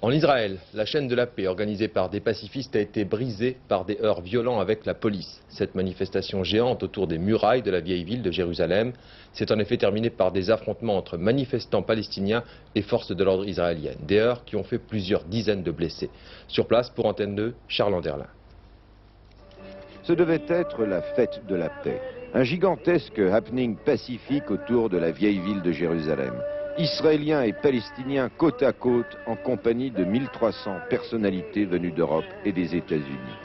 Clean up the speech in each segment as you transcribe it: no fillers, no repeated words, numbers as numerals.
En Israël, la chaîne de la paix organisée par des pacifistes a été brisée par des heurts violents avec la police. Cette manifestation géante autour des murailles de la vieille ville de Jérusalem s'est en effet terminée par des affrontements entre manifestants palestiniens et forces de l'ordre israéliennes. Des heurts qui ont fait plusieurs dizaines de blessés. Sur place, pour Antenne 2, Charles Anderlin. Ce devait être la fête de la paix. Un gigantesque happening pacifique autour de la vieille ville de Jérusalem. Israéliens et Palestiniens côte à côte en compagnie de 1300 personnalités venues d'Europe et des États-Unis.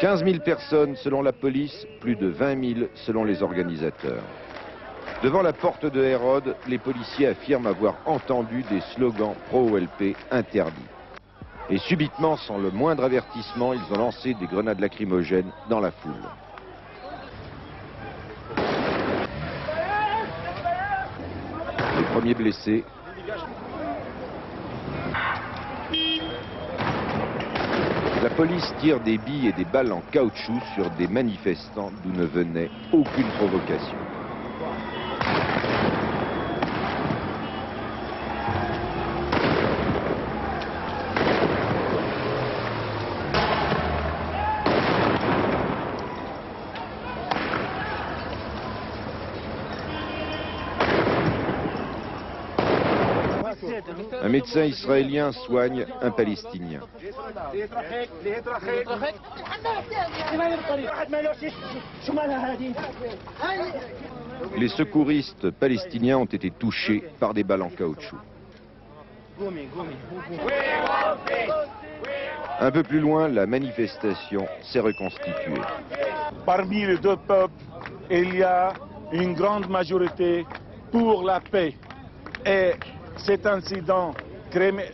15 000 personnes selon la police, plus de 20 000 selon les organisateurs. Devant la porte de Hérode, les policiers affirment avoir entendu des slogans pro-OLP interdits. Et subitement, sans le moindre avertissement, ils ont lancé des grenades lacrymogènes dans la foule. Les premiers blessés. La police tire des billes et des balles en caoutchouc sur des manifestants d'où ne venait aucune provocation. Un médecin israélien soigne un Palestinien. Les secouristes palestiniens ont été touchés par des balles en caoutchouc. Un peu plus loin, la manifestation s'est reconstituée. Parmi les deux peuples, il y a une grande majorité pour la paix. Et cet incident,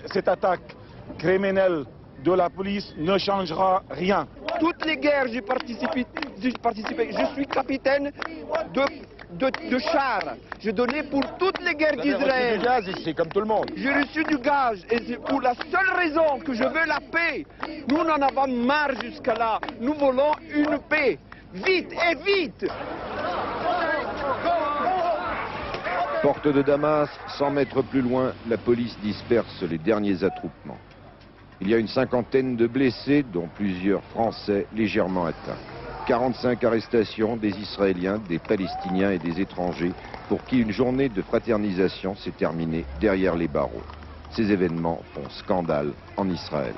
cette attaque criminelle de la police ne changera rien. Toutes les guerres, j'ai participé. Je suis capitaine de chars. J'ai donné pour toutes les guerres d'Israël. Du gaz ici, comme tout le monde. J'ai reçu du gaz et c'est pour la seule raison que je veux la paix. Nous n'en avons marre jusqu'à là. Nous voulons une paix. Vite et vite. Porte de Damas, 100 mètres plus loin, la police disperse les derniers attroupements. Il y a une cinquantaine de blessés, dont plusieurs Français légèrement atteints. 45 arrestations des Israéliens, des Palestiniens et des étrangers, pour qui une journée de fraternisation s'est terminée derrière les barreaux. Ces événements font scandale en Israël.